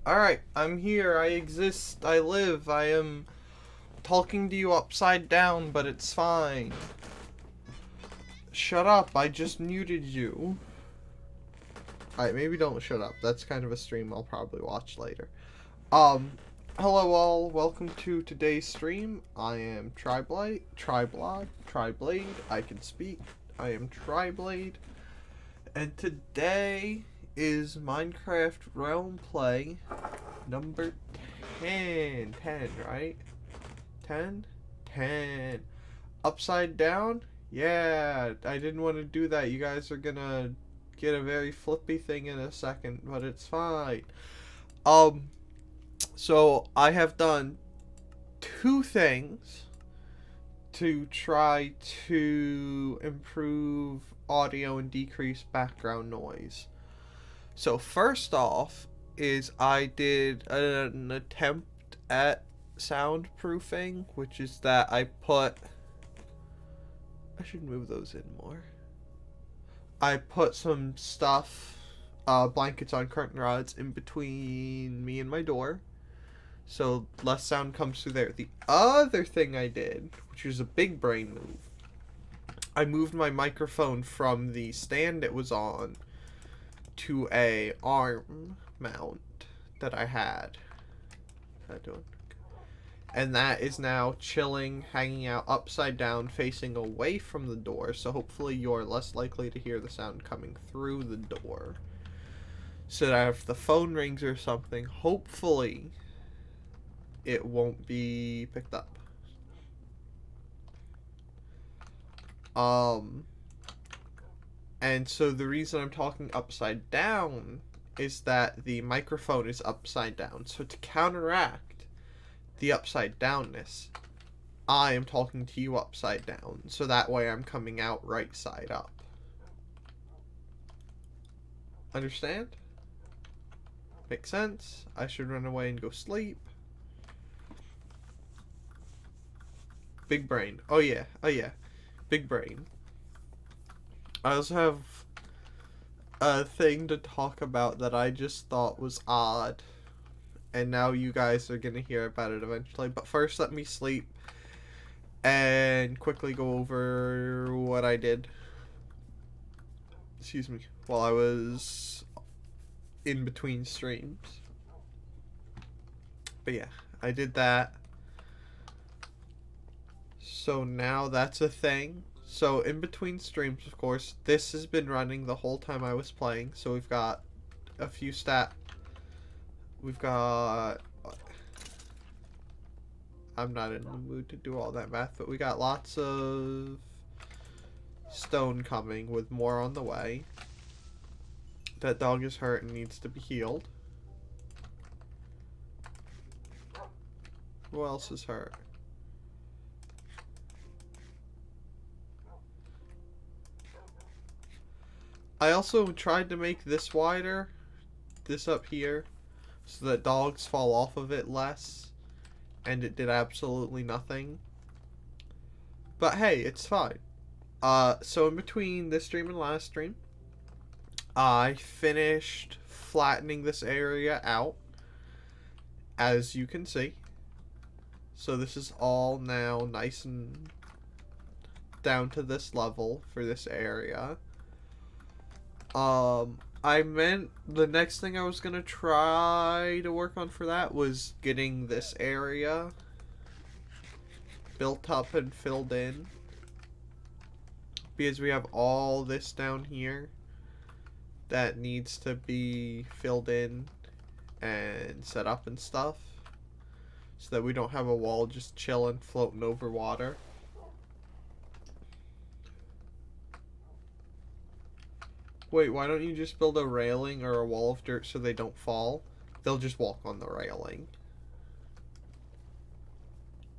Alright, I'm here. I exist. I live. I am talking to you upside down, but it's fine. Shut up. I just muted you. Alright, maybe don't shut up. That's kind of a stream I'll probably watch later. Um, Hello all. Welcome to today's stream. I am Triblade. I can speak. I am Triblade. And today is Minecraft Realm Play number 10. 10, right? 10? 10. Upside down? Yeah, I didn't want to do that. You guys are gonna get a very flippy thing in a second, but it's fine. So I have done two things to try to improve audio and decrease background noise. So first off is I did an attempt at soundproofing, which is that I should move those in more. I put some stuff, blankets on curtain rods in between me and my door, so less sound comes through there. The other thing I did, which was a big brain move, I moved my microphone from the stand it was on to a arm mount that I had. How's that doing? And that is now chilling, hanging out upside down, facing away from the door, so hopefully you're less likely to hear the sound coming through the door. So that if the phone rings or something, hopefully it won't be picked up. And so the reason I'm talking upside down is that the microphone is upside down. So to counteract the upside downness, I am talking to you upside down. So that way I'm coming out right side up. Understand? Makes sense? I should run away and go sleep. Big brain. Oh yeah. Big brain. I also have a thing to talk about that I just thought was odd. And now you guys are going to hear about it eventually. But first, let me sleep and quickly go over what I did. Excuse me. While I was in between streams. But yeah, I did that. So now that's a thing. So in between streams, of course, this has been running the whole time I was playing. So we've got a few We've got... I'm not in the mood to do all that math, but we got lots of stone coming with more on the way. That dog is hurt and needs to be healed. Who else is hurt? I also tried to make this wider, this up here, so that dogs fall off of it less, and it did absolutely nothing. But hey, it's fine. So in between this stream and last stream, I finished flattening this area out, as you can see. So this is all now nice and down to this level for this area. I meant the next thing I was going to try to work on for that was getting this area built up and filled in. Because we have all this down here that needs to be filled in and set up and stuff. So that we don't have a wall just chilling, floating over water. Wait, why don't you just build a railing or a wall of dirt so they don't fall? They'll just walk on the railing.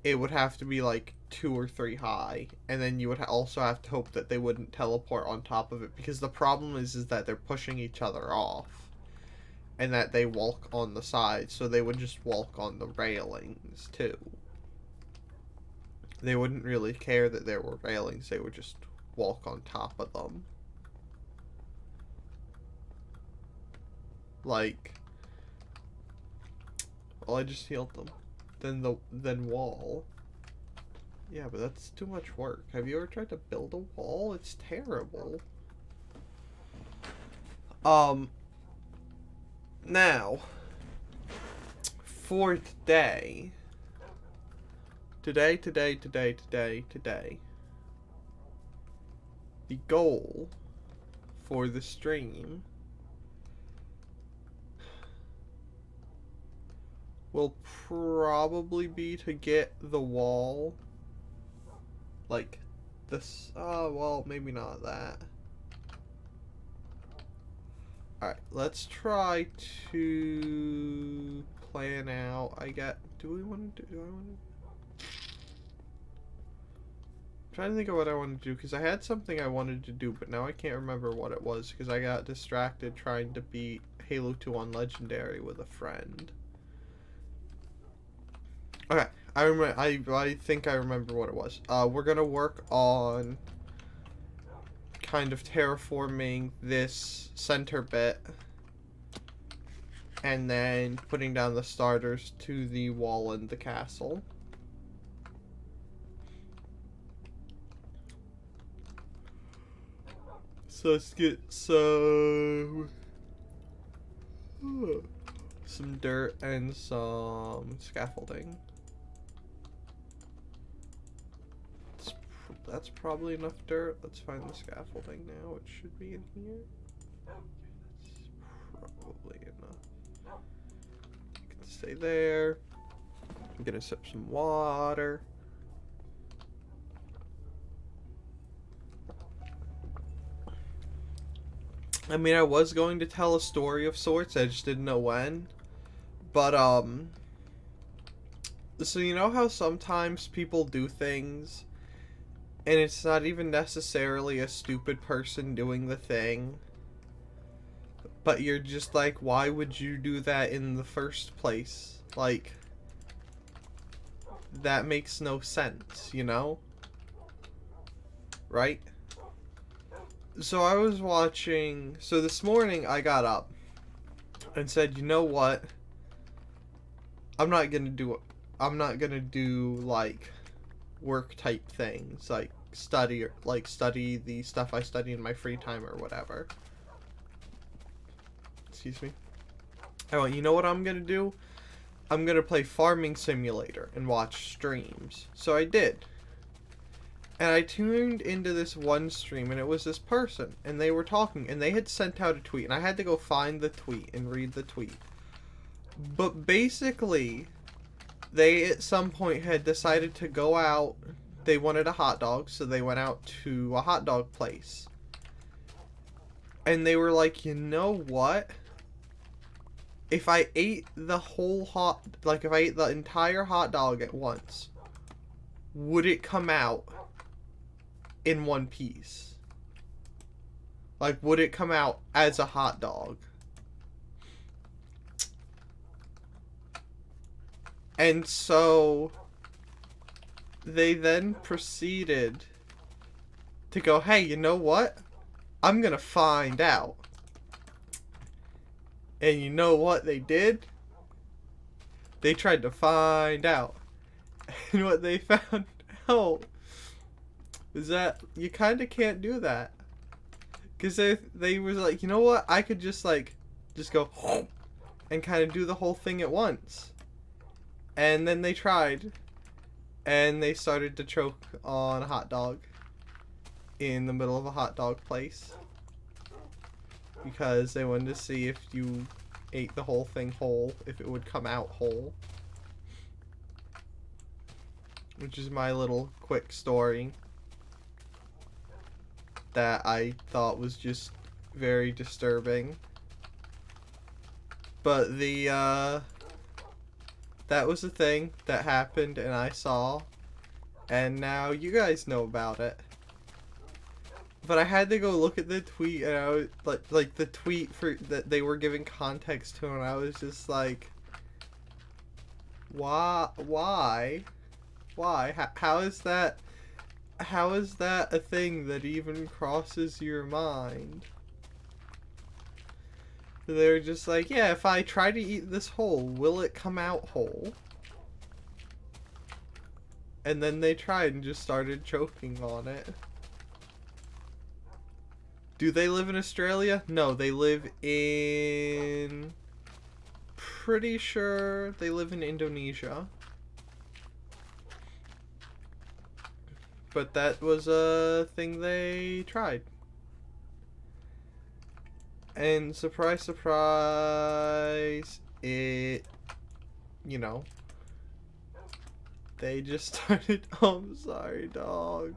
It would have to be like 2 or 3 high, and then you would also have to hope that they wouldn't teleport on top of it, because the problem is that they're pushing each other off, and that they walk on the sides, so they would just walk on the railings too. They wouldn't really care that there were railings, they would just walk on top of them. Like, Well, I just healed them. Then wall. Yeah, but that's too much work. Have you ever tried to build a wall? It's terrible. Now, for today, the goal for the stream will probably be to get the wall, like this, well, maybe not that. Alright, let's try to plan out, do I want to I'm trying to think of what I want to do, because I had something I wanted to do, but now I can't remember what it was, because I got distracted trying to beat Halo 2 on Legendary with a friend. Okay, I think I remember what it was. We're gonna work on kind of terraforming this center bit and then putting down the starters to the wall and the castle. So let's get some dirt and some scaffolding. That's probably enough dirt. Let's find the scaffolding now. It should be in here. That's probably enough. You can stay there. I'm gonna sip some water. I mean, I was going to tell a story of sorts. I just didn't know when. But, so you know how sometimes people do things and it's not even necessarily a stupid person doing the thing, but you're just like, why would you do that in the first place? Like, that makes no sense, you know? Right? So I was watching, so this morning I got up and said, you know what? I'm not gonna do like work type things, like study the stuff I study in my free time or whatever. Excuse me. I went, you know what I'm gonna do? I'm gonna play Farming Simulator and watch streams. So I did. And I tuned into this one stream and it was this person and they were talking and they had sent out a tweet and I had to go find the tweet and read the tweet. But basically, they at some point had decided to go out. They wanted a hot dog, so they went out to a hot dog place. And they were like, you know what? If I ate the if I ate the entire hot dog at once, would it come out in one piece? Like, would it come out as a hot dog? And so they then proceeded to go, hey, you know what? I'm gonna find out. And you know what they did? They tried to find out. And what they found out is that you kind of can't do that. Because they was like, you know what? I could just go and kind of do the whole thing at once. And then they tried, and they started to choke on a hot dog in the middle of a hot dog place because they wanted to see if you ate the whole thing whole, if it would come out whole. Which is my little quick story that I thought was just very disturbing. But that was a thing that happened and I saw, and now you guys know about it. But I had to go look at the tweet, and I was like the tweet that they were giving context to, and I was just like, why? How is that a thing that even crosses your mind? They're just like, yeah, if I try to eat this whole, will it come out whole? And then they tried and just started choking on it. Do they live in Australia? No, they live in... Pretty sure they live in Indonesia. But that was a thing they tried. And surprise, surprise, it, you know, they just started, oh, I'm sorry, dog.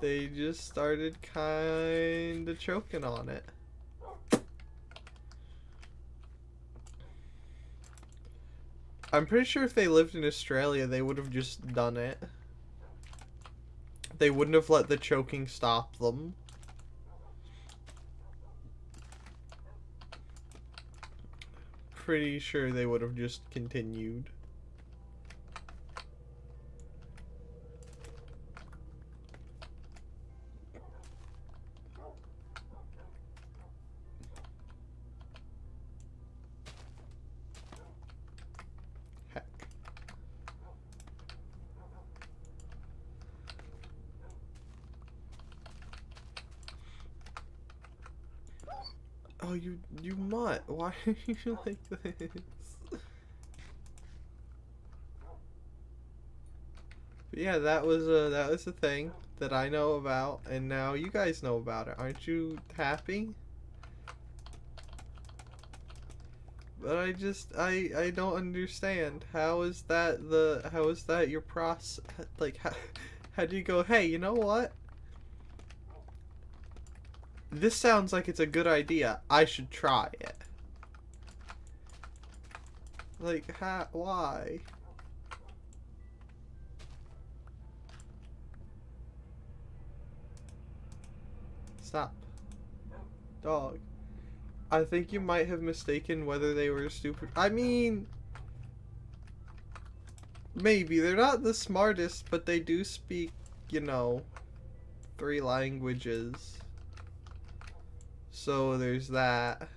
They just started kinda choking on it. I'm pretty sure if they lived in Australia, they would have just done it. They wouldn't have let the choking stop them. Pretty sure they would have just continued. Heck. Oh, you mutt. Why are you like this? But yeah, that was a thing that I know about, and now you guys know about it. Aren't you happy? But I don't understand. How is that your process? Like, how do you go, hey, you know what? This sounds like it's a good idea. I should try it. Like, why? Stop. Dog. I think you might have mistaken whether they were stupid. I mean, maybe. They're not the smartest, but they do speak, you know, 3 languages. So there's that.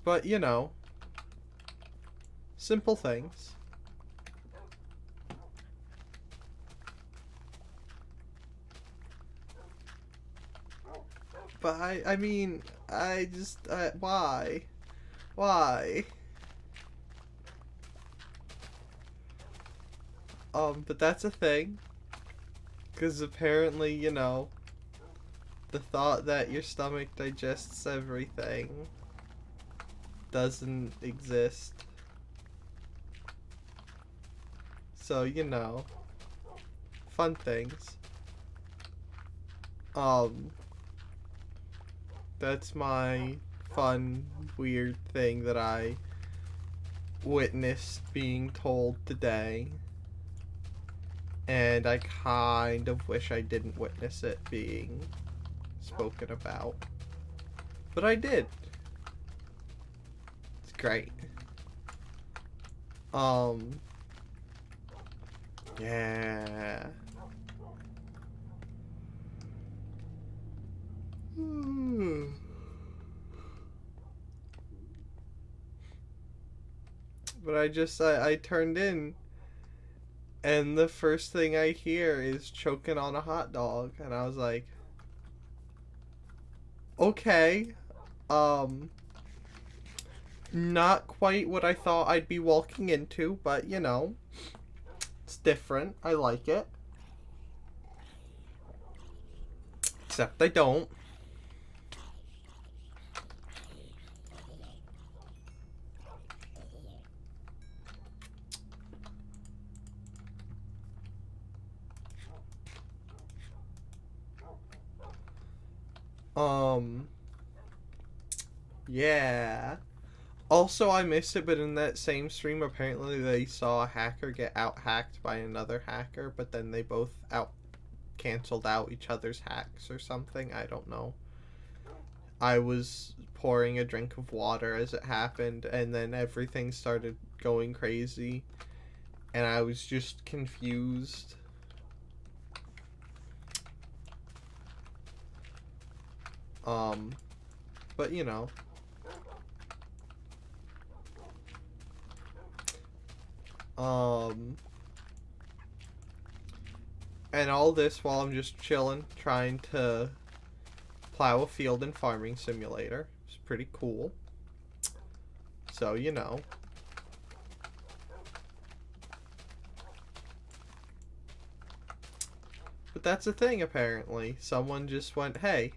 But, you know, simple things. But I mean, why? Why? But that's a thing. Because apparently, you know, the thought that your stomach digests everything doesn't exist. So, you know, fun things. That's my fun, weird thing that I witnessed being told today. And I kind of wish I didn't witness it being spoken about. But I did. It's great. Yeah. But I turned in, and the first thing I hear is choking on a hot dog, and I was like, okay, not quite what I thought I'd be walking into, but you know, it's different. I like it. Except I don't. Yeah. Also, I missed it, but in that same stream, apparently they saw a hacker get out-hacked by another hacker, but then they both canceled out each other's hacks or something. I don't know. I was pouring a drink of water as it happened, and then everything started going crazy, and I was just confused. But you know. And all this while I'm just chilling, trying to plow a field in Farming Simulator. It's pretty cool. So, you know. But that's the thing, apparently. Someone just went, hey,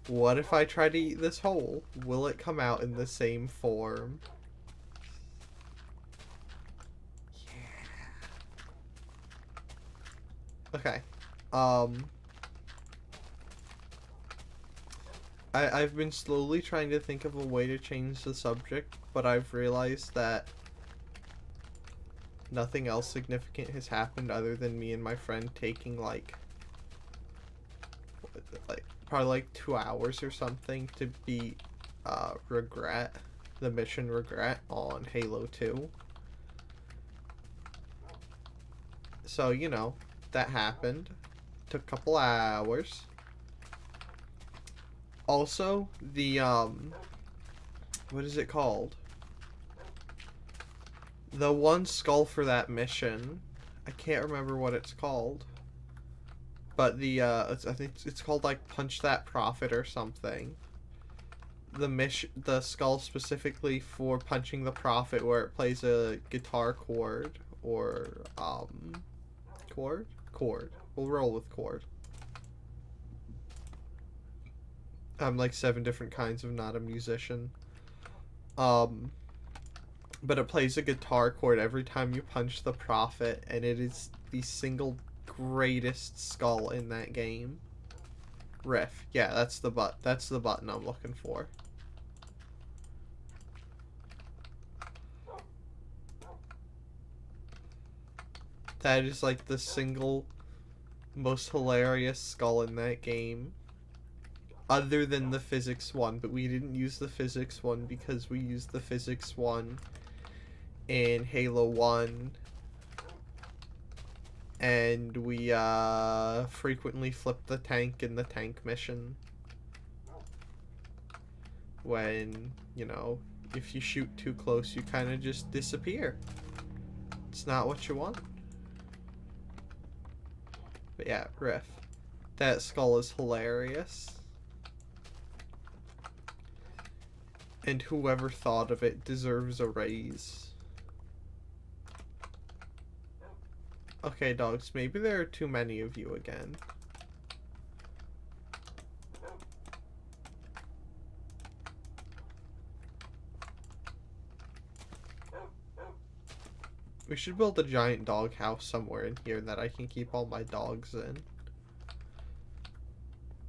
what if I try to eat this whole? Will it come out in the same form? Okay. I've been slowly trying to think of a way to change the subject, but I've realized that nothing else significant has happened other than me and my friend taking like probably like 2 hours or something to beat Regret, the mission Regret on Halo 2. So, you know, that happened. Took a couple hours. Also, the what is it called? The one skull for that mission, I can't remember what it's called. But the I think it's called like Punch That Prophet or something. The skull specifically for punching the prophet, where it plays a guitar chord or chord. We'll roll with chord. I'm like 7 different kinds of not a musician. But it plays a guitar chord every time you punch the prophet, and it is the single greatest skull in that game. Riff. Yeah, that's the button I'm looking for. That is like the single most hilarious skull in that game. Other than the physics one, but we didn't use the physics one because we used the physics one in Halo 1. And we frequently flipped the tank in the tank mission. When, you know, if you shoot too close, you kind of just disappear. It's not what you want. But yeah, riff. That skull is hilarious. And whoever thought of it deserves a raise. Okay, dogs, maybe there are too many of you again. We should build a giant dog house somewhere in here that I can keep all my dogs in.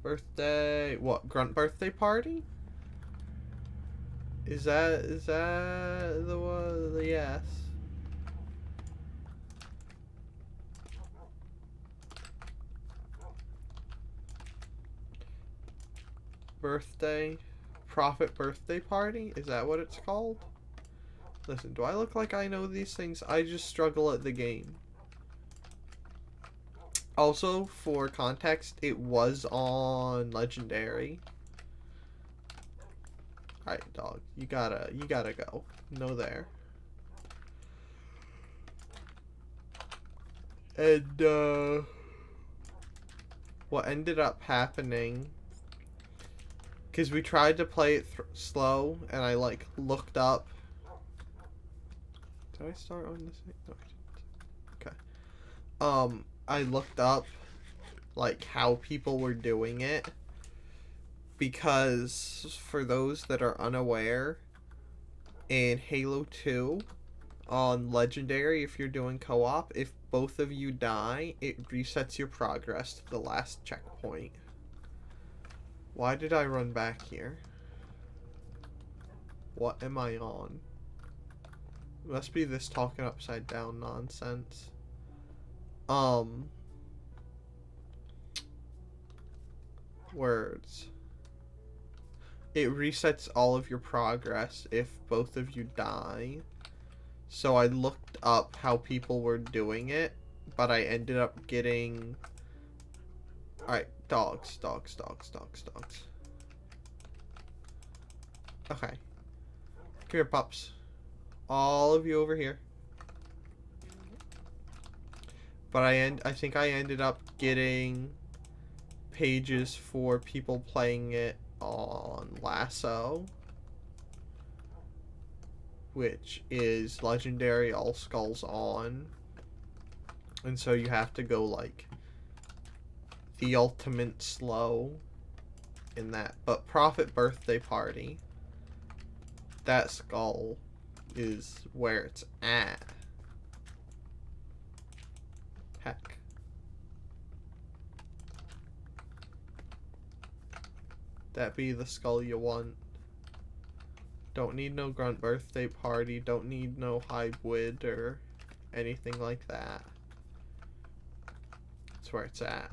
Birthday... What? Grunt birthday party? Is that the one? Yes. Birthday, Prophet birthday party? Is that what it's called? Listen, do I look like I know these things? I just struggle at the game. Also, for context, it was on Legendary. Alright, dog. You gotta go. No there. And, what ended up happening... Because we tried to play it slow, and I, like, looked up... Did I start on this? No, I didn't. Okay. I looked up, like, how people were doing it. Because, for those that are unaware, in Halo 2, on Legendary, if you're doing co-op, if both of you die, it resets your progress to the last checkpoint. Why did I run back here? What am I on? It must be this talking upside down nonsense. Words. It resets all of your progress if both of you die. So I looked up how people were doing it, but I ended up getting... Alright, dogs. Okay. Come here, pups. All of you over here. But I think I ended up getting pages for people playing it on Lasso, which is legendary all skulls on. And so you have to go like the ultimate slow in that. But Prophet Birthday Party, that skull is where it's at. Heck. That be the skull you want. Don't need no grunt birthday party. Don't need no hybrid or anything like that. That's where it's at.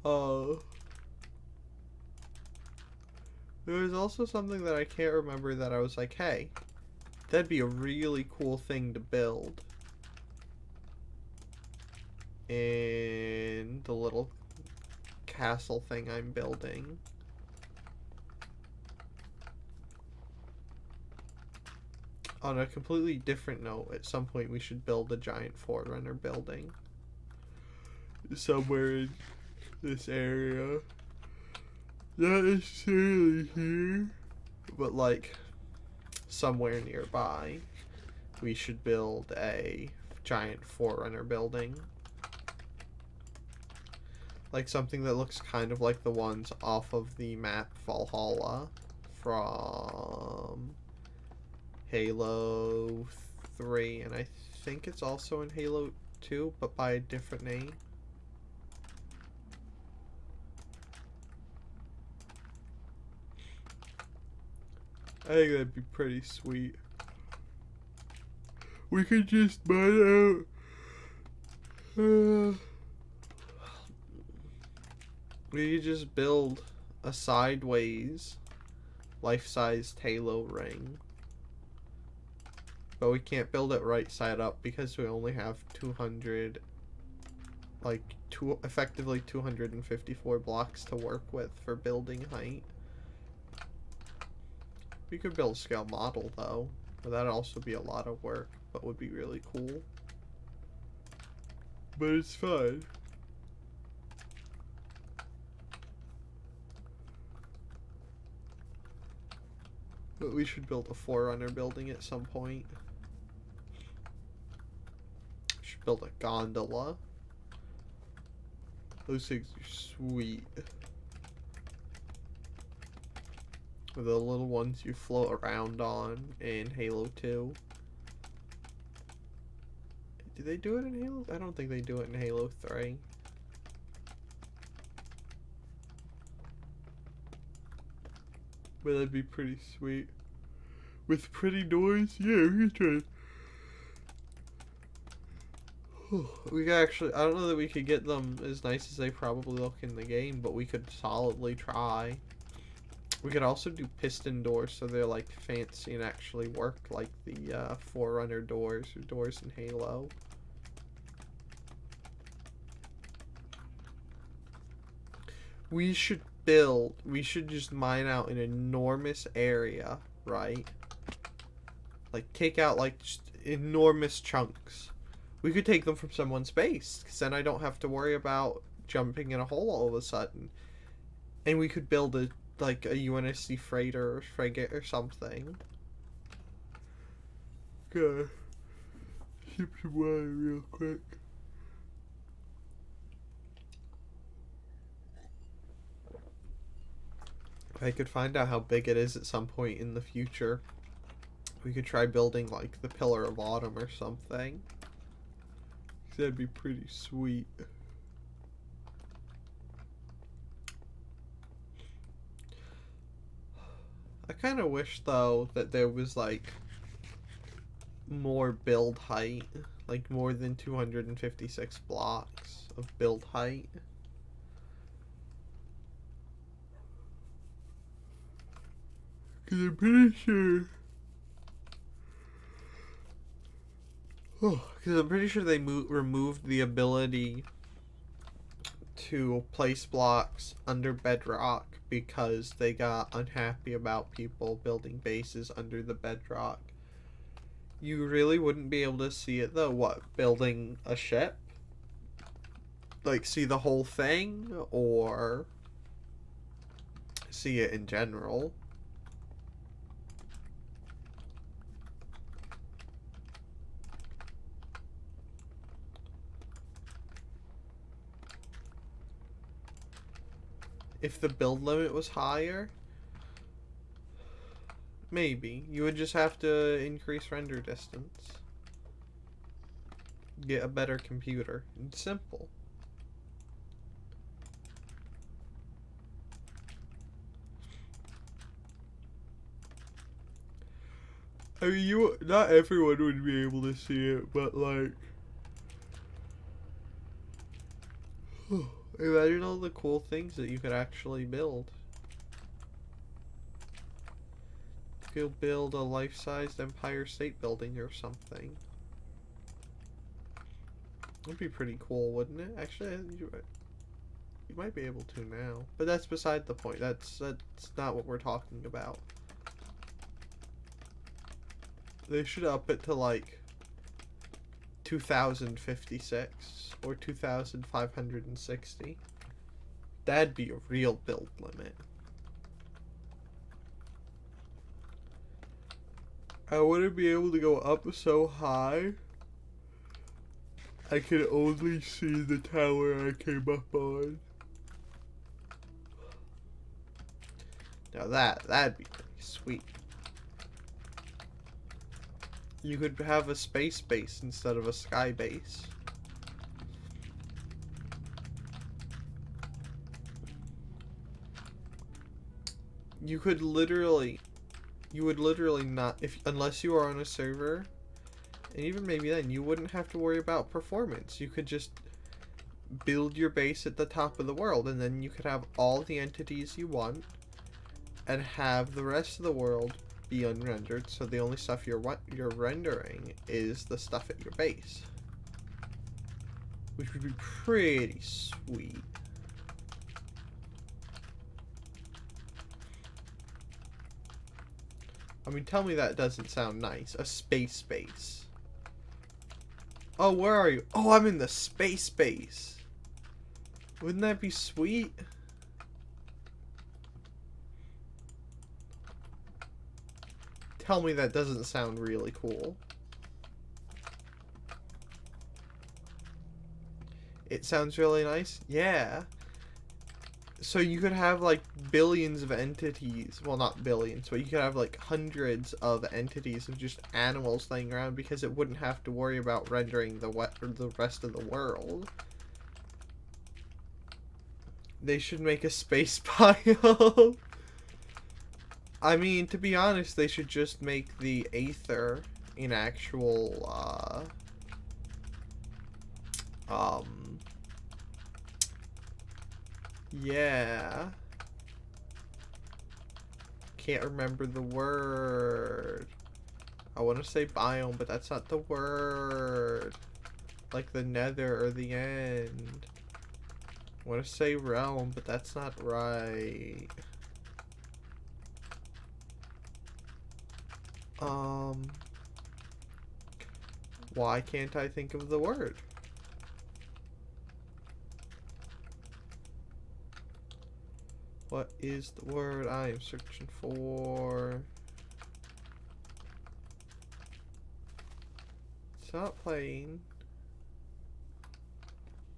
Oh. There was also something that I can't remember that I was like, hey, that'd be a really cool thing to build. In the little castle thing I'm building. On a completely different note, at some point we should build a giant Forerunner building. Somewhere in this area. Not necessarily here, but like somewhere nearby. We should build a giant Forerunner building. Like something that looks kind of like the ones off of the map Valhalla from Halo 3, and I think it's also in Halo 2, but by a different name. I think that'd be pretty sweet. We could just mine out. We could just build a sideways life-sized Halo ring. But we can't build it right side up because we only have 200, like, effectively 254 blocks to work with for building height. We could build a scale model though, but that'd also be a lot of work, but would be really cool. But it's fine. But we should build a Forerunner building at some point. We should build a gondola. Those things are sweet. The little ones you float around on in Halo 2. Do they do it in Halo? I don't think they do it in Halo 3. But that'd be pretty sweet. With pretty doors? Yeah, we could try. We could actually, I don't know that we could get them as nice as they probably look in the game, but we could solidly try. We could also do piston doors so they're like fancy and actually work like the Forerunner doors or doors in Halo. We should just mine out an enormous area, right? Like take out like just enormous chunks. We could take them from someone's base, because then I don't have to worry about jumping in a hole all of a sudden. And we could build a like a UNSC freighter or frigate or something. Okay. Sip some water real quick. If I could find out how big it is at some point in the future, we could try building like the Pillar of Autumn or something. That'd be pretty sweet. I kind of wish though that there was like more build height, like more than 256 blocks of build height. Cause I'm pretty sure Because I'm pretty sure they removed the ability to place blocks under bedrock because they got unhappy about people building bases under the bedrock. You really wouldn't be able to see it though. What, building a ship? Like, see the whole thing? Or see it in general? If the build limit was higher, maybe. You would just have to increase render distance. Get a better computer. It's simple. I mean, not everyone would be able to see it, but like, imagine all the cool things that you could actually build. You could build a life-sized Empire State Building or something. That'd be pretty cool, wouldn't it? Actually, you might be able to now, but that's beside the point. That's not what we're talking about. They should up it to like 2056 or 2560. That'd be a real build limit. I wouldn't be able to go up so high. I could only see the tower I came up on. Now that'd be pretty sweet. You could have a space base instead of a sky base. You would literally not, unless you are on a server, and even maybe then, you wouldn't have to worry about performance. You could just build your base at the top of the world, and then you could have all the entities you want, and have the rest of the world be unrendered, so the only stuff you're rendering is the stuff at your base, which would be pretty sweet. I mean, tell me that doesn't sound nice. A space base. Oh, where are you? Oh, I'm in the space base. Wouldn't that be sweet? Tell me that doesn't sound really cool. It sounds really nice? Yeah. So you could have like billions of entities. Well, not billions, but you could have like hundreds of entities of just animals laying around because it wouldn't have to worry about rendering the rest of the world. They should make a space biome. I mean, to be honest, they should just make the Aether in actual, yeah. Can't remember the word. I want to say biome, but that's not the word. Like the nether or the end. I want to say realm, but that's not right. Why can't I think of the word? What is the word I am searching for? It's not playing.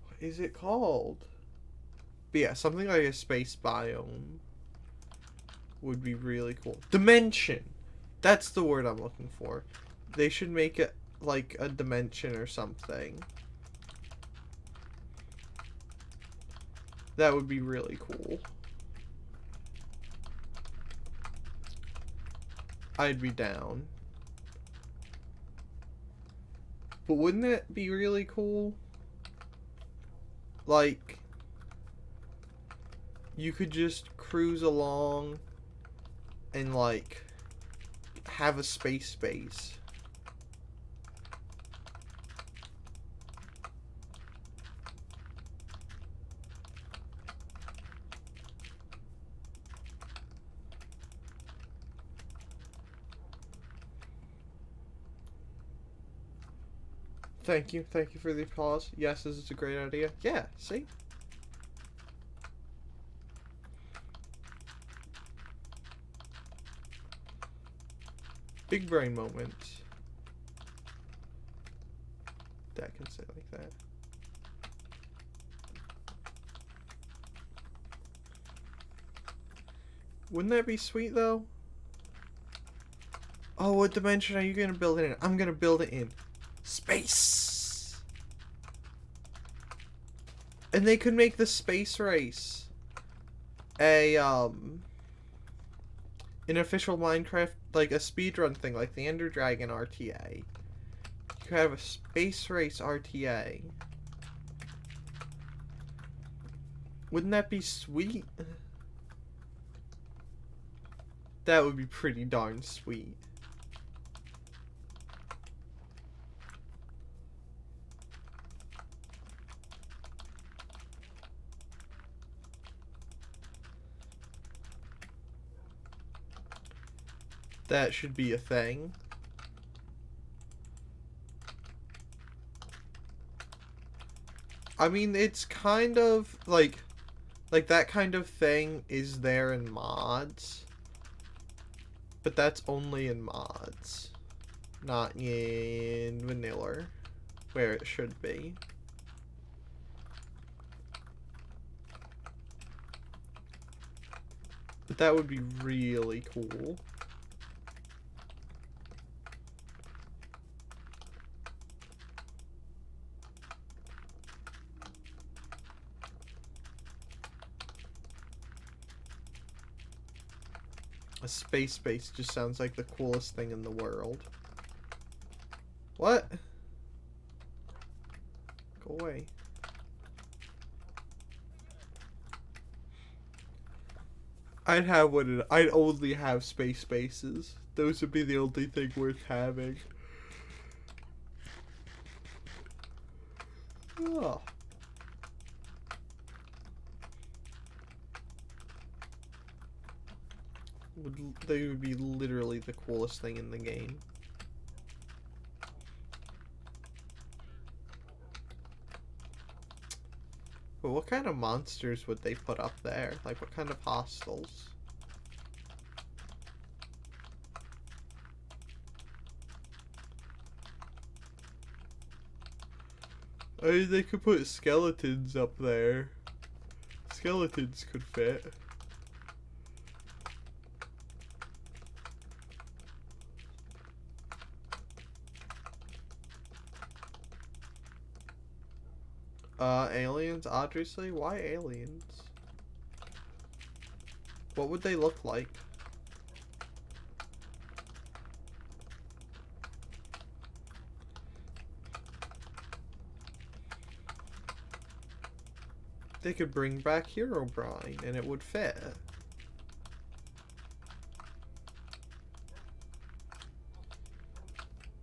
What is it called? But yeah, something like a space biome would be really cool. Dimension! That's the word I'm looking for. They should make it like a dimension or something. That would be really cool. I'd be down. But wouldn't it be really cool? Like, you could just cruise along and like have a space base. Thank you for the applause. Yes, this is a great idea. Yeah, see? Big brain moment. That can say like that. Wouldn't that be sweet though? Oh, what dimension are you gonna build it in? I'm gonna build it in space. And they could make the space race an official Minecraft, like a speedrun thing, like the Ender Dragon RTA. You could have a space race RTA. Wouldn't that be sweet? That would be pretty darn sweet. That should be a thing. I mean, it's kind of like that kind of thing is there in mods. But that's only in mods, not in vanilla, where it should be. But that would be really cool. A space base just sounds like the coolest thing in the world. What? Go away. I'd only have space bases. Those would be the only thing worth having. Oh. They would be literally the coolest thing in the game. But what kind of monsters would they put up there? Like, what kind of hostels? I mean, they could put skeletons up there. Skeletons could fit. Aliens, obviously. Why aliens? What would they look like? They could bring back Herobrine and it would fit.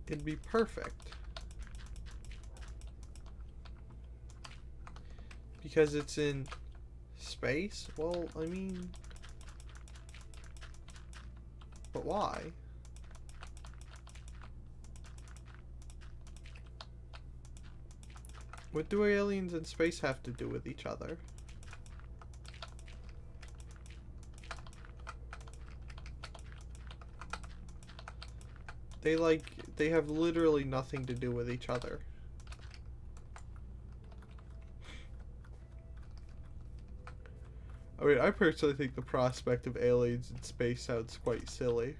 It'd be perfect. Because it's in space? Well, I mean... But why? What do aliens in space have to do with each other? They have literally nothing to do with each other. I mean, I personally think the prospect of aliens in space sounds quite silly.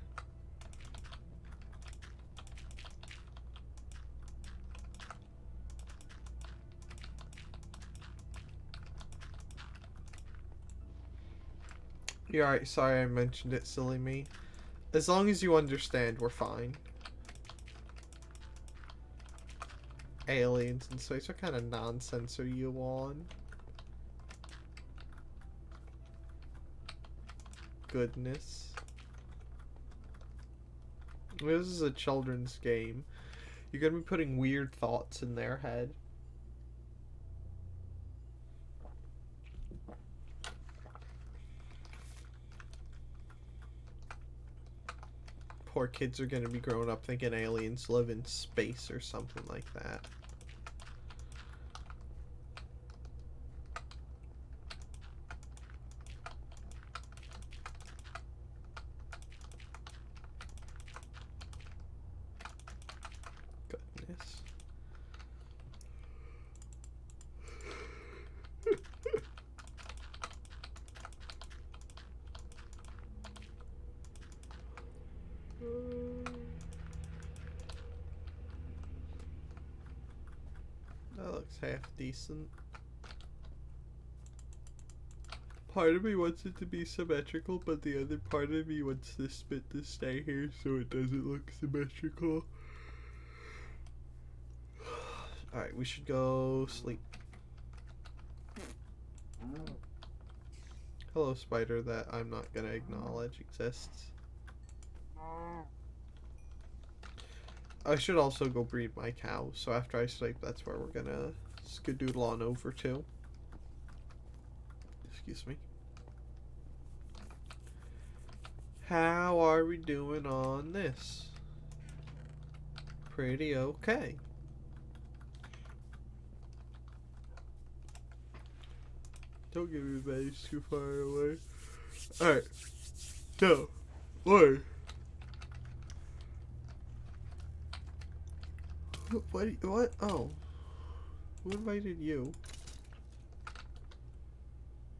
You're right, sorry I mentioned it, silly me. As long as you understand, we're fine. Aliens in space, what kind of nonsense are you on? Goodness. This is a children's game. You're gonna be putting weird thoughts in their head. Poor kids are gonna be growing up thinking aliens live in space or something like that. That looks half decent. Part of me wants it to be symmetrical, but the other part of me wants this bit to stay here so it doesn't look symmetrical. Alright, we should go sleep. Hello, spider that I'm not gonna acknowledge exists. I should also go breed my cow, so after I sleep, that's where we're gonna skedoodle on over to. Excuse me. How are we doing on this? Pretty okay. Don't give me the base too far away. Alright. So, oi. What? Oh. Who invited you?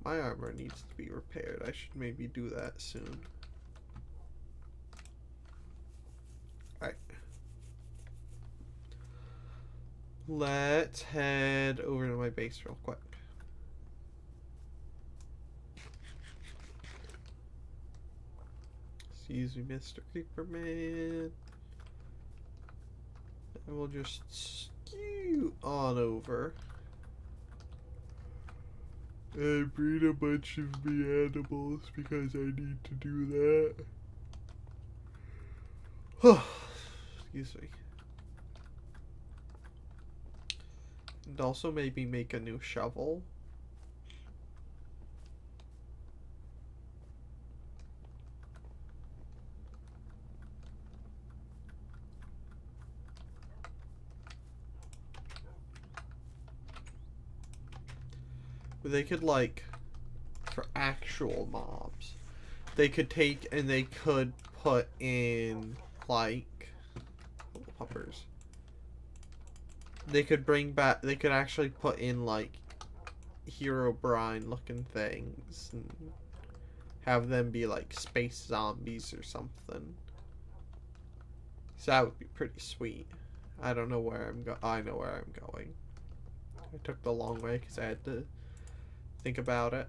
My armor needs to be repaired. I should maybe do that soon. Alright. Let's head over to my base real quick. Excuse me, Mr. Creeper Man. And we'll just skew on over. And breed a bunch of me animals because I need to do that. Excuse me. And also maybe make a new shovel. They could, like, for actual mobs, they could take and they could put in, like, puppers. They could bring back, they could actually put in, like, Herobrine looking things and have them be, like, space zombies or something. So that would be pretty sweet. I don't know where I'm I know where I'm going. I took the long way because I had to think about it.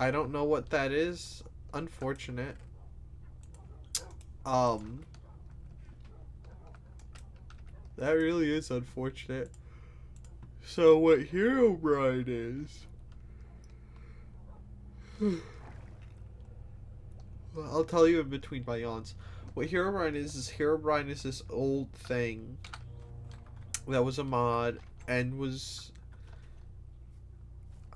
I don't know what that is. Unfortunate. That really is unfortunate. So what Herobrine is... Well, I'll tell you in between my yawns. What Herobrine is Herobrine is this old thing that was a mod and was,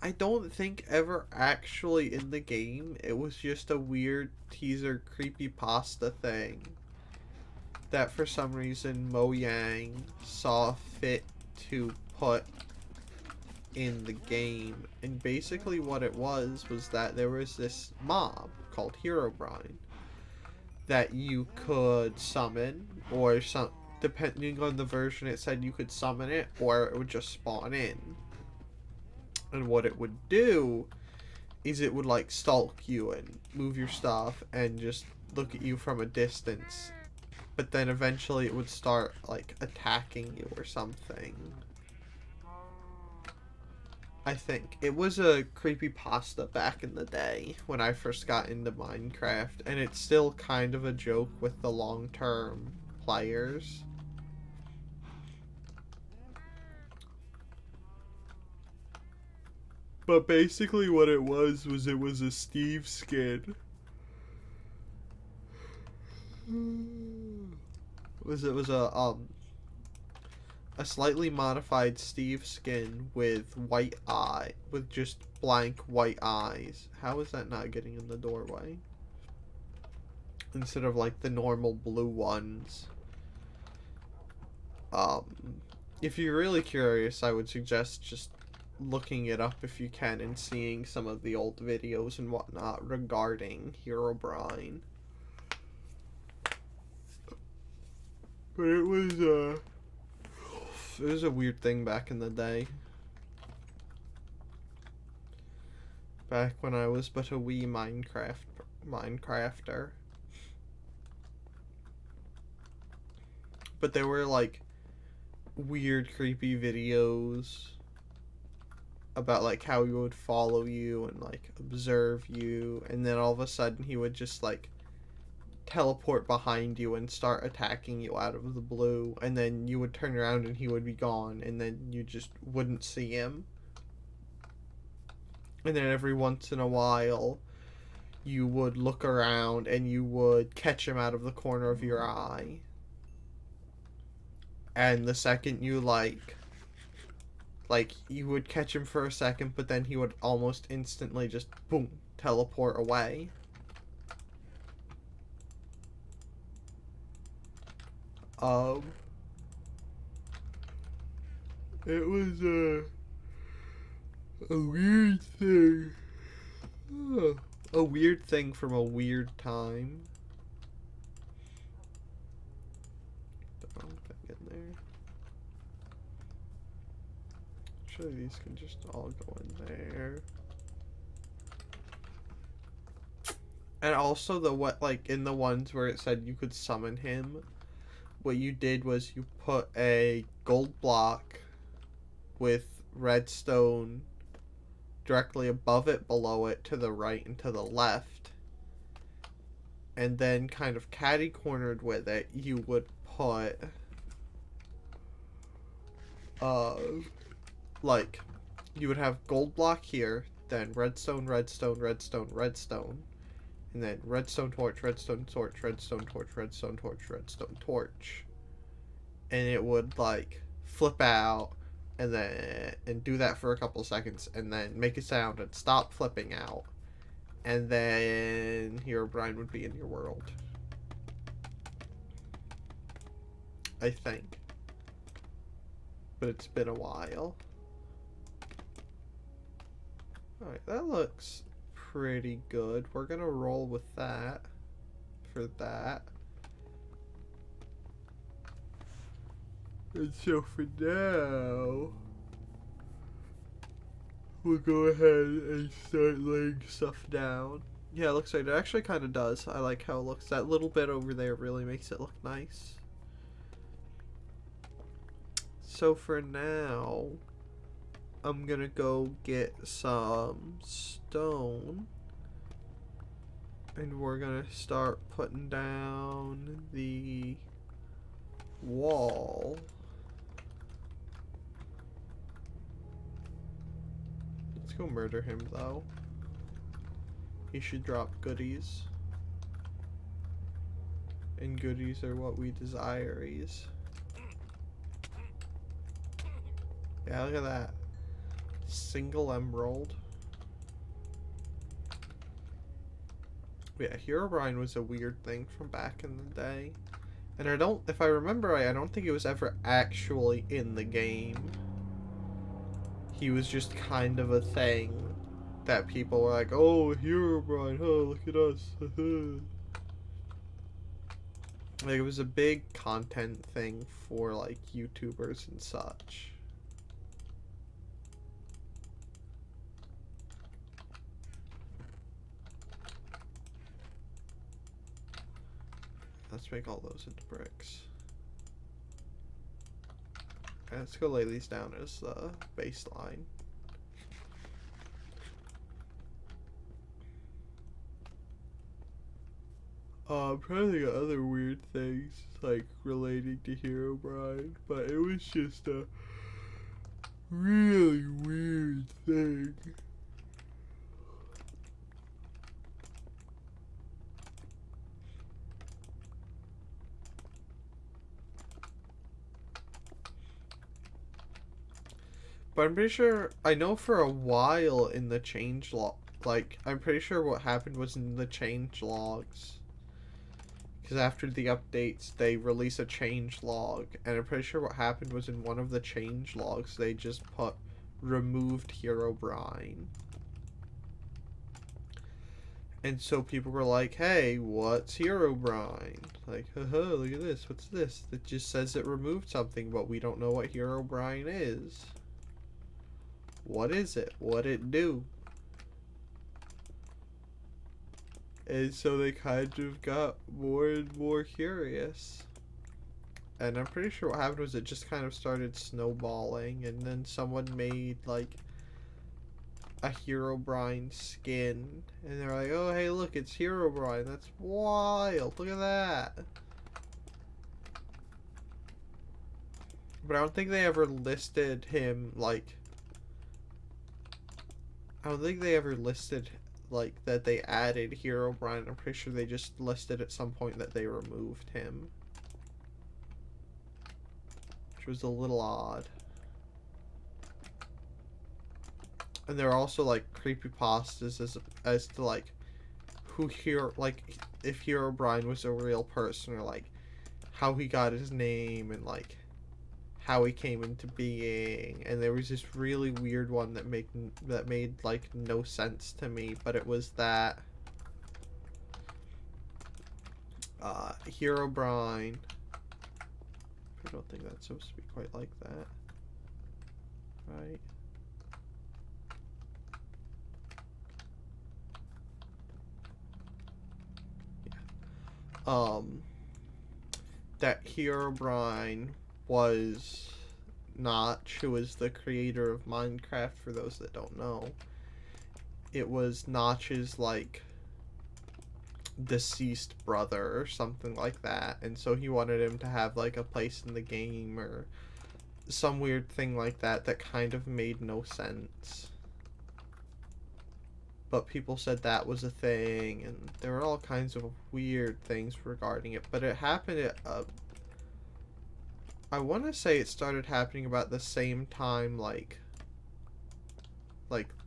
I don't think, ever actually in the game. It was just a weird teaser creepypasta thing that for some reason Mojang saw fit to put in the game. And basically what it was that there was this mob called Herobrine that you could summon, or depending on the version it said you could summon it, or it would just spawn in. And what it would do is it would, like, stalk you and move your stuff and just look at you from a distance. But then eventually it would start, like, attacking you or something. I think. It was a creepypasta back in the day when I first got into Minecraft, and it's still kind of a joke with the long-term players. But basically what it was it was a Steve skin. It was a slightly modified Steve skin with with just blank white eyes. How is that not getting in the doorway? Instead of, like, the normal blue ones. If you're really curious, I would suggest just looking it up if you can and seeing some of the old videos and whatnot regarding Herobrine. But it was a weird thing back in the day. Back when I was but a wee Minecrafter. but there were like weird, creepy videos about like how he would follow you and like observe you, and then all of a sudden he would just like teleport behind you and start attacking you out of the blue, and then you would turn around and he would be gone, and then you just wouldn't see him. And then every once in a while you would look around and you would catch him out of the corner of your eye. And the second you like you would catch him for a second, but then he would almost instantly just boom, teleport away. It was a weird thing. A weird thing from a weird time. The wrong thing in there. Actually, these can just all go in there. And also the what, like in the ones where it said you could summon him, what you did was you put a gold block with redstone directly above it, below it, to the right and to the left, and then kind of catty cornered with it you would put like you would have gold block here, then redstone, redstone, redstone, redstone, and then redstone torch, redstone torch, redstone torch, redstone torch, redstone torch, and it would like flip out and do that for a couple seconds, and then make a sound and stop flipping out, and then Herobrine would be in your world. I think, but it's been a while. Alright, that looks pretty good. We're gonna roll with that for that. And so for now, we'll go ahead and start laying stuff down. Yeah, it looks like it actually kind of does. I like how it looks. That little bit over there really makes it look nice. So for now, I'm gonna go get some stone, and we're gonna start putting down the wall. Let's go murder him though. He should drop goodies, and goodies are what we desire. Yeah, look at that. Single emerald. Yeah, Herobrine was a weird thing from back in the day. And I don't, if I remember right, I don't think it was ever actually in the game. He was just kind of a thing that people were like, oh, Herobrine, oh, look at us. Like, it was a big content thing for, like, YouTubers and such. Let's make all those into bricks. Okay, let's go lay these down as the baseline. I'm trying to think of other weird things, like, relating to Herobrine, but it was just a really weird thing. But I'm pretty sure, I know for a while in the change log, like, I'm pretty sure what happened was in the change logs. Because after the updates, they release a change log, and I'm pretty sure what happened was in one of the change logs, they just put removed Herobrine. And so people were like, hey, what's Herobrine? Like, haha, look at this, what's this? It just says it removed something, but we don't know what Herobrine is. What is it? What'd it do? And so they kind of got more and more curious. And I'm pretty sure what happened was it just kind of started snowballing, and then someone made like a Herobrine skin, and they're like, oh hey look, it's Herobrine, that's wild, look at that. But I don't think they ever listed him like, I don't think they ever listed like that they added Herobrine. I'm pretty sure they just listed at some point that they removed him, which was a little odd. And there are also like creepypastas as to like who like if Herobrine was a real person, or like how he got his name and like how he came into being. And there was this really weird one that made like no sense to me, but it was that Herobrine, I don't think that's supposed to be quite like that, right? That Herobrine was Notch, who is the creator of Minecraft, for those that don't know. It was Notch's like deceased brother or something like that, and so he wanted him to have like a place in the game or some weird thing like that that kind of made no sense. But people said that was a thing, and there were all kinds of weird things regarding it. But it happened at I want to say it started happening about the same time like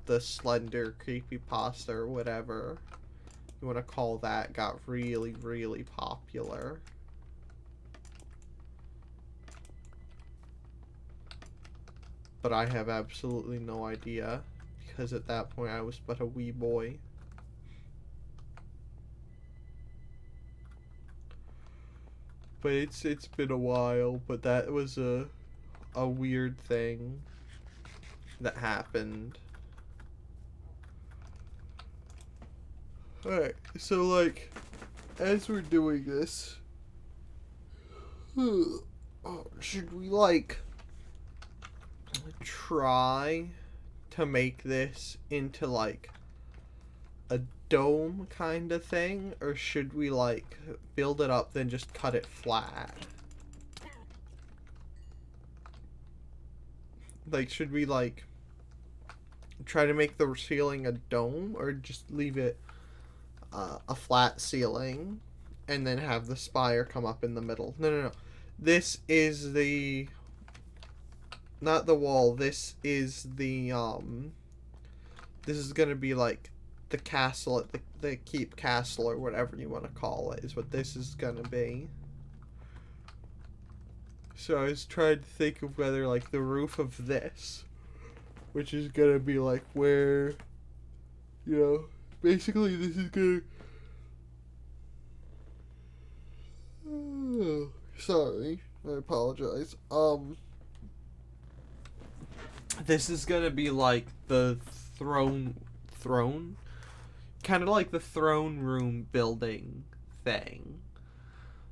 the Slender creepypasta or whatever you want to call that got really, really popular. But I have absolutely no idea, because at that point I was but a wee boy. But it's been a while, but that was a weird thing that happened. Alright, so like as we're doing this, should we like try to make this into like a dome kind of thing, or should we like build it up then just cut it flat? Like, should we like try to make the ceiling a dome, or just leave it a flat ceiling and then have the spire come up in the middle? No. This is the, not the wall, this is the this is gonna be like the castle at the keep castle, or whatever you want to call it, is what this is gonna be. So I was trying to think of whether like the roof of this, which is gonna be like where, you know, basically this is gonna, oh, sorry, I apologize. This is gonna be like the throne, kind of like the throne room building thing.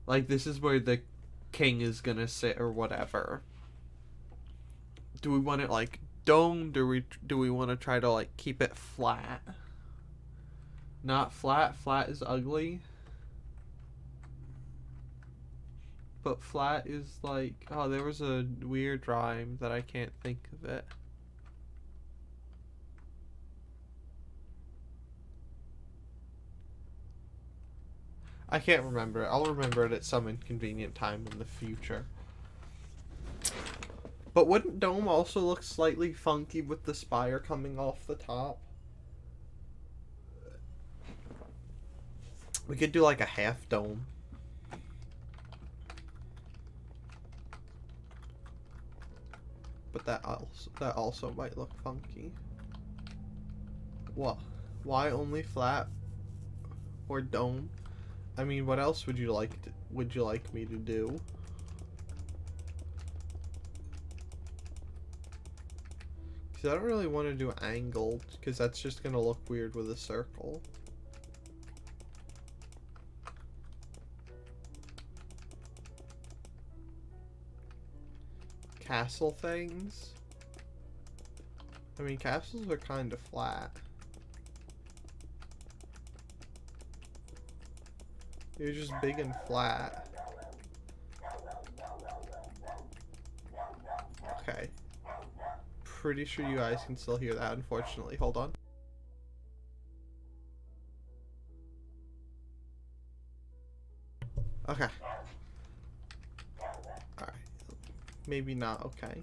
Like, this is where the king is gonna sit or whatever. Do we want it like domed, or do we want to try to like keep it flat? Not flat. Flat is ugly. But flat is like, oh, there was a weird rhyme that I can't think of it. I can't remember it. I'll remember it at some inconvenient time in the future. But wouldn't dome also look slightly funky with the spire coming off the top? We could do like a half dome. But that also might look funky. What? Why only flat or dome? I mean, what else would you like me to do? Because I don't really want to do angled, because that's just gonna look weird with a circle. castle things. I mean, castles are kind of flat. They're just big and flat. Okay. Pretty sure you guys can still hear that, unfortunately. Hold on. Okay. Alright. Maybe not okay.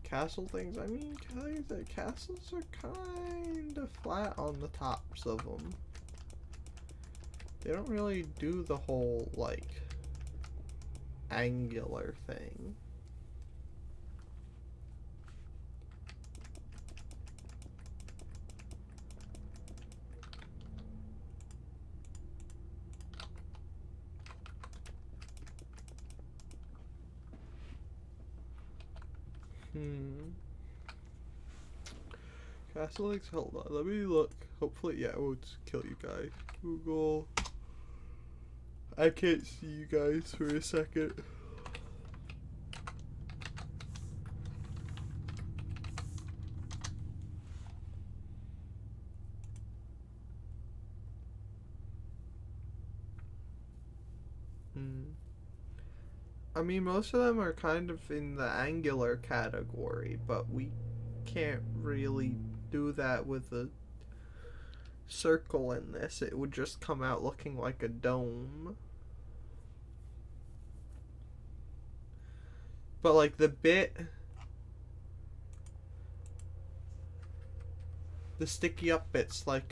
Castle things, I mean, castles are kind of flat on the tops of them. They don't really do the whole, like, angular thing. Castle legs, hold on, let me look. Hopefully, yeah, it won't kill you guys. Google. I can't see you guys for a second. I mean, most of them are kind of in the angular category, but we can't really do that with a circle in this. It would just come out looking like a dome. But like the sticky up bits like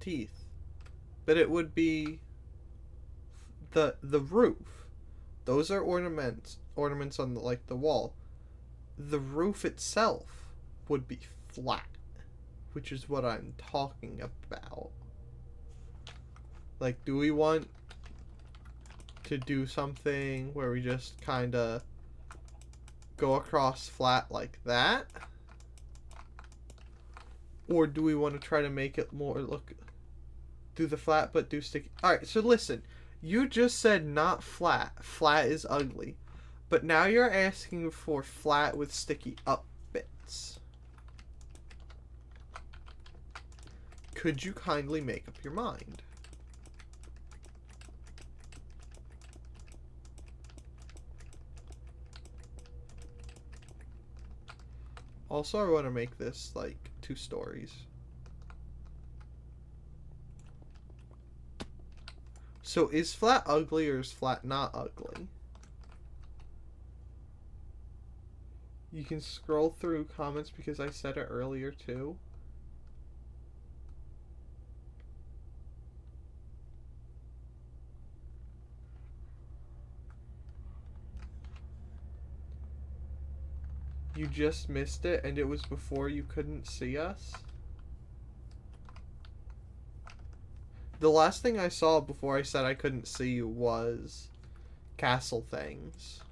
teeth. But it would be the roof. Those are ornaments on the, like the wall. The roof itself would be flat, which is what I'm talking about. Like, do we want to do something where we just kind of go across flat like that? Or do we want to try to make it more do the flat but do sticky? Alright, so listen. You just said not flat. Flat is ugly. But now you're asking for flat with sticky up bits. Could you kindly make up your mind? Also, I want to make this like 2 stories. So is flat ugly or is flat not ugly? You can scroll through comments because I said it earlier too. You just missed it and it was before you couldn't see us? The last thing I saw before I said I couldn't see you was castle things.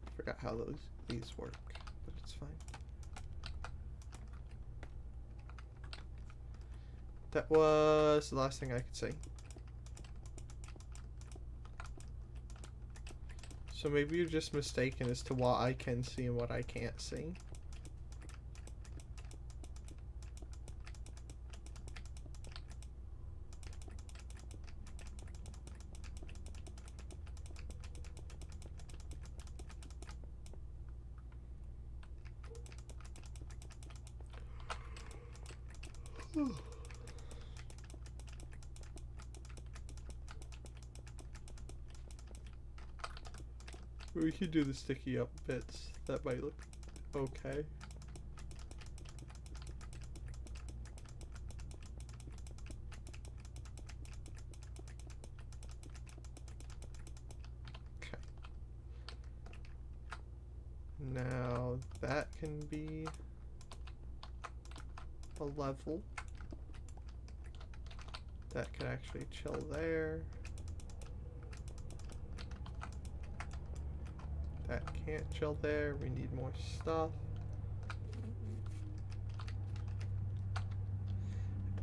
I forgot how these work, but it's fine. That was the last thing I could see. So maybe you're just mistaken as to what I can see and what I can't see. We could do the sticky up bits. That might look okay. Okay. Now that can be a level. That can actually chill there. That can't chill there. We need more stuff.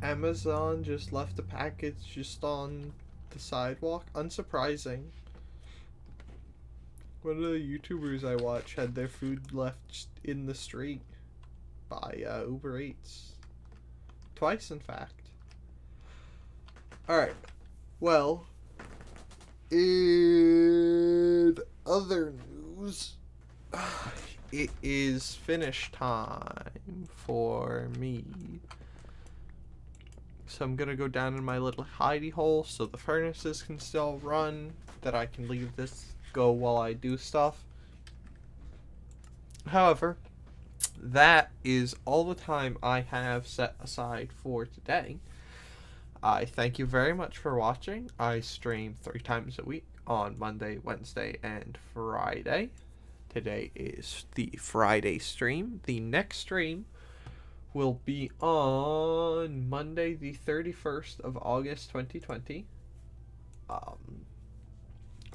Amazon just left a package just on the sidewalk. Unsurprising. One of the YouTubers I watch had their food left just in the street by Uber Eats. Twice, in fact. Alright. Well, in other news, it is finish time for me. So I'm gonna go down in my little hidey hole so the furnaces can still run, that I can leave this go while I do stuff. However, that is all the time I have set aside for today. I thank you very much for watching. I stream 3 times a week on Monday, Wednesday, and Friday. Today is the Friday stream. The next stream will be on Monday, the 31st of August, 2020.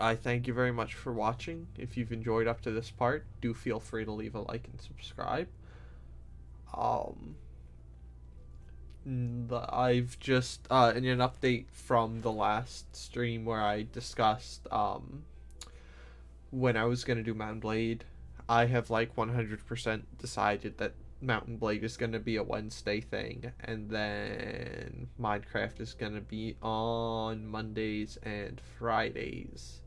I thank you very much for watching. If you've enjoyed up to this part, do feel free to leave a like and subscribe. I've just, in an update from the last stream where I discussed, when I was going to do Mountain Blade, I have, like, 100% decided that Mountain Blade is going to be a Wednesday thing, and then Minecraft is going to be on Mondays and Fridays.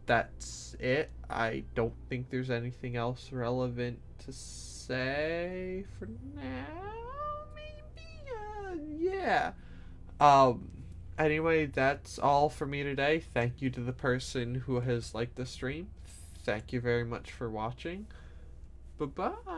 That's it. I don't think there's anything else relevant to say for now. Maybe, yeah. Anyway, that's all for me today. Thank you to the person who has liked the stream. Thank you very much for watching. Bye-bye.